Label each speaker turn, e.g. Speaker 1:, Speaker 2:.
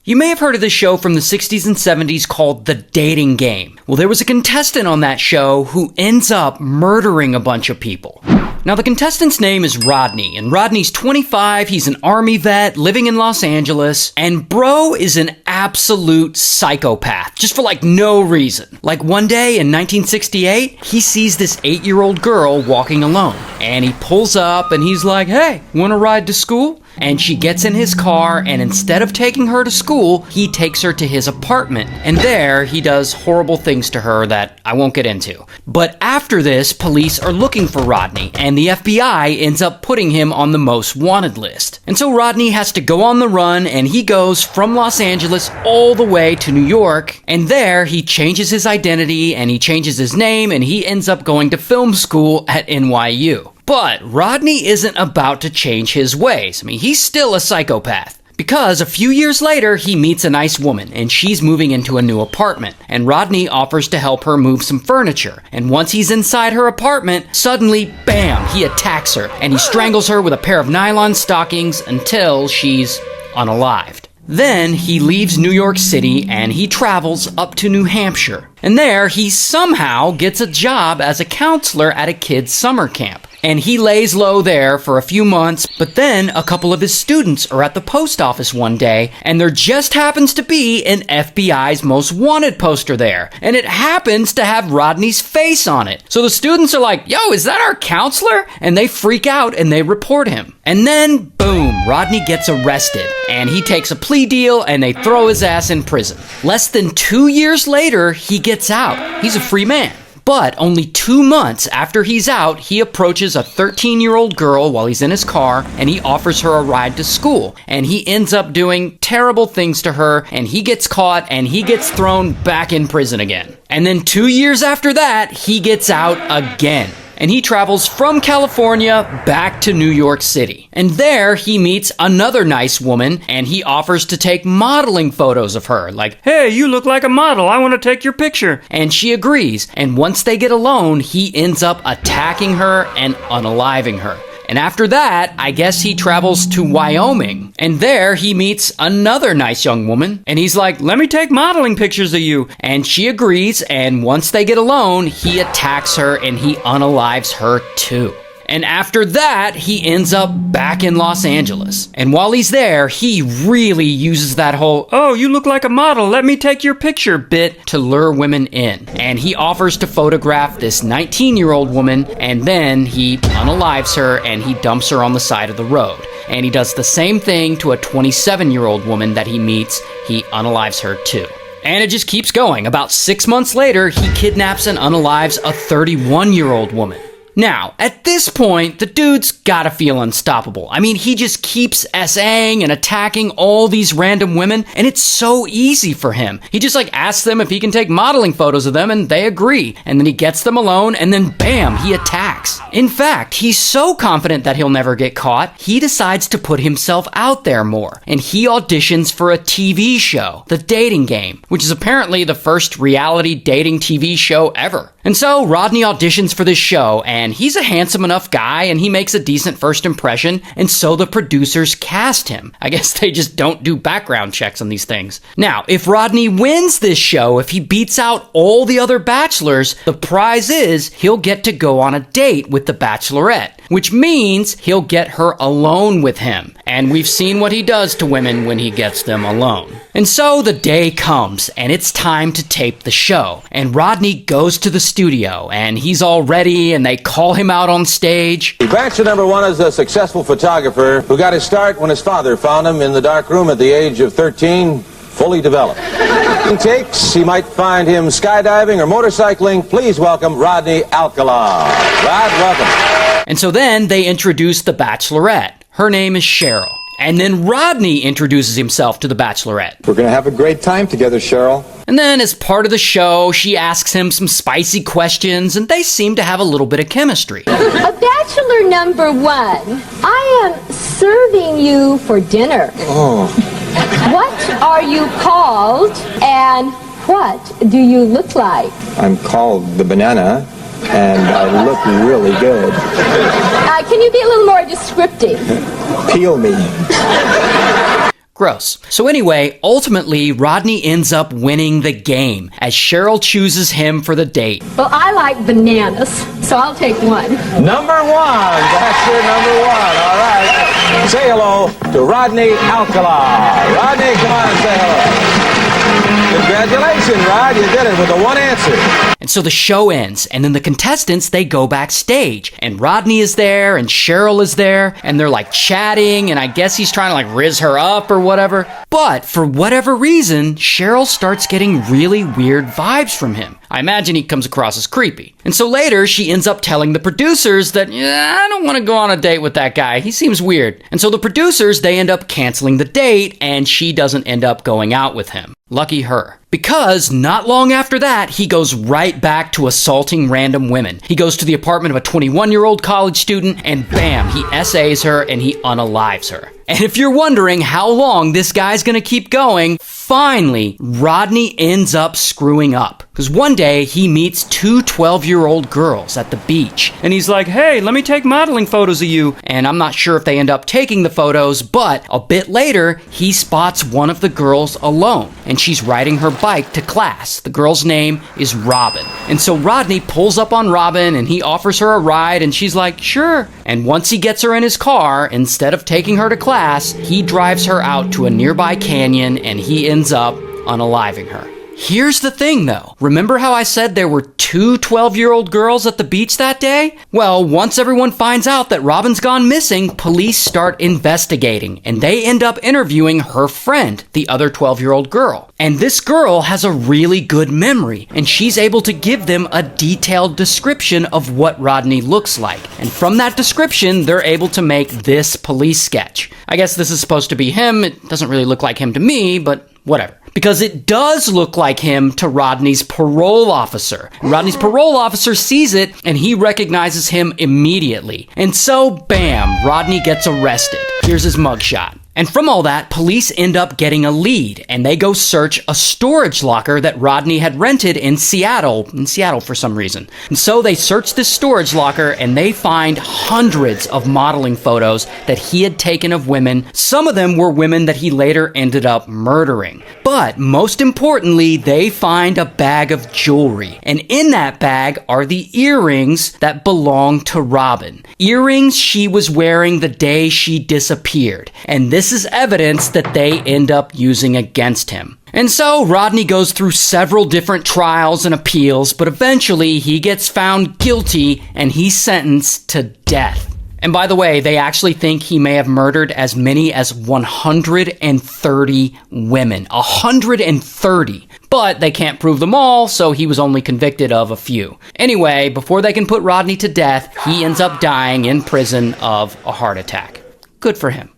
Speaker 1: You may have heard of this show from the 60s and 70s called The Dating Game. Well, there was a contestant on that show who ends up murdering a bunch of people. Now, the contestant's name is Rodney, and Rodney's 25, he's an Army vet living in Los Angeles, and bro is an absolute psychopath, just for no reason. Like one day in 1968, he sees this 8-year-old girl walking alone, and he pulls up and he's like, "Hey, wanna ride to school?" And she gets in his car, and instead of taking her to school, he takes her to his apartment. And there, he does horrible things to her that I won't get into. But after this, police are looking for Rodney, and the FBI ends up putting him on the most wanted list. And so Rodney has to go on the run, and he goes from Los Angeles all the way to New York. And there, he changes his identity, and he changes his name, and he ends up going to film school at NYU. But Rodney isn't about to change his ways. I mean, he's still a psychopath. Because a few years later, he meets a nice woman, and she's moving into a new apartment. And Rodney offers to help her move some furniture. And once he's inside her apartment, suddenly, bam, he attacks her. And he strangles her with a pair of nylon stockings until she's unalived. Then he leaves New York City and he travels up to New Hampshire. And there he somehow gets a job as a counselor at a kid's summer camp. And he lays low there for a few months, but then a couple of his students are at the post office one day, and there just happens to be an FBI's Most Wanted poster there. And it happens to have Rodney's face on it. So the students are like, "Yo, is that our counselor?" And they freak out and they report him. And then, boom, Rodney gets arrested. And he takes a plea deal and they throw his ass in prison. Less than 2 years later, he gets out. He's a free man. But only 2 months after he's out, he approaches a 13-year-old girl while he's in his car, and he offers her a ride to school. And he ends up doing terrible things to her, and he gets caught, and he gets thrown back in prison again. And then 2 years after that, he gets out again. And he travels from California back to New York City. And there he meets another nice woman, and he offers to take modeling photos of her. Like, "Hey, you look like a model, I want to take your picture." And she agrees, and once they get alone, he ends up attacking her and unaliving her. And after that, I guess he travels to Wyoming. And there he meets another nice young woman. And he's like, "Let me take modeling pictures of you." And she agrees. And once they get alone, he attacks her and he unalives her too. And after that, he ends up back in Los Angeles. And while he's there, he really uses that whole, "Oh, you look like a model, let me take your picture" bit to lure women in. And he offers to photograph this 19-year-old woman, and then he unalives her and he dumps her on the side of the road. And he does the same thing to a 27-year-old woman that he meets. He unalives her too. And it just keeps going. About 6 months later, he kidnaps and unalives a 31-year-old woman. Now, at this point, the dude's gotta feel unstoppable. I mean, he just keeps SAing and attacking all these random women, and it's so easy for him. He just asks them if he can take modeling photos of them, and they agree. And then he gets them alone, and then bam, he attacks. In fact, he's so confident that he'll never get caught, he decides to put himself out there more. And he auditions for a TV show, The Dating Game, which is apparently the first reality dating TV show ever. And so Rodney auditions for this show, and he's a handsome enough guy, and he makes a decent first impression, and so the producers cast him. I guess they just don't do background checks on these things. Now, if Rodney wins this show, if he beats out all the other bachelors, the prize is he'll get to go on a date with the bachelorette, which means he'll get her alone with him. And we've seen what he does to women when he gets them alone. And so the day comes, and it's time to tape the show. And Rodney goes to the studio, and he's all ready, and they call him out on stage.
Speaker 2: Bachelor number one is a successful photographer who got his start when his father found him in the dark room at the age of 13, fully developed. In takes, he might find him skydiving or motorcycling. Please welcome Rodney Alcala. Rod, welcome.
Speaker 1: And so then they introduce the bachelorette. Her name is Cheryl. And then Rodney introduces himself to the bachelorette.
Speaker 3: "We're going to have a great time together, Cheryl."
Speaker 1: And then as part of the show, she asks him some spicy questions, and they seem to have a little bit of chemistry.
Speaker 4: A bachelor number one, I am serving you for dinner.
Speaker 3: Oh.
Speaker 4: What are you called, and what do you look like?
Speaker 3: I'm called the banana, and I look really good.
Speaker 4: Can you be a little more descriptive?
Speaker 3: Peel me.
Speaker 1: Gross. So anyway, ultimately, Rodney ends up winning the game as Cheryl chooses him for the date.
Speaker 4: Well, I like bananas, so I'll take one.
Speaker 2: Number one. That's your number one. All right. Say hello to Rodney Alcala. Rodney, come on and say hello. Congratulations, Rod. You did it with the one answer.
Speaker 1: And so the show ends, and then the contestants, they go backstage. And Rodney is there, and Cheryl is there, and they're like chatting, and I guess he's trying to like riz her up or whatever. But for whatever reason, Cheryl starts getting really weird vibes from him. I imagine he comes across as creepy. And so later, she ends up telling the producers that, I don't want to go on a date with that guy. He seems weird. And so the producers, they end up canceling the date, and she doesn't end up going out with him. Lucky her. Because not long after that, he goes right back to assaulting random women. He goes to the apartment of a 21-year-old college student, and bam, he SAs her and he unalives her. And if you're wondering how long this guy's gonna keep going, finally, Rodney ends up screwing up. Because one day, he meets two 12-year-old girls at the beach. And he's like, hey, let me take modeling photos of you. And I'm not sure if they end up taking the photos, but a bit later, he spots one of the girls alone. And she's riding her bike to class. The girl's name is Robin. And so Rodney pulls up on Robin and he offers her a ride and she's like, sure. And once he gets her in his car, instead of taking her to class, he drives her out to a nearby canyon and he ends up unaliving her. Here's the thing though. Remember how I said there were two 12-year-old girls at the beach that day? Well, once everyone finds out that Robin's gone missing, police start investigating and they end up interviewing her friend, the other 12-year-old girl. And this girl has a really good memory and she's able to give them a detailed description of what Rodney looks like. And from that description, they're able to make this police sketch. I guess this is supposed to be him. It doesn't really look like him to me, but whatever. Because it does look like him to Rodney's parole officer. Rodney's parole officer sees it and he recognizes him immediately. And so, bam, Rodney gets arrested. Here's his mugshot. And from all that, police end up getting a lead, and they go search a storage locker that Rodney had rented in Seattle for some reason. And so they search this storage locker, and they find hundreds of modeling photos that he had taken of women. Some of them were women that he later ended up murdering. But most importantly, they find a bag of jewelry, and in that bag are the earrings that belong to Robin. Earrings she was wearing the day she disappeared, and this is evidence that they end up using against him. And so Rodney goes through several different trials and appeals, but eventually he gets found guilty and he's sentenced to death. And by the way, they actually think he may have murdered as many as 130 women. 130. But they can't prove them all, so he was only convicted of a few. Anyway, before they can put Rodney to death, he ends up dying in prison of a heart attack. Good for him.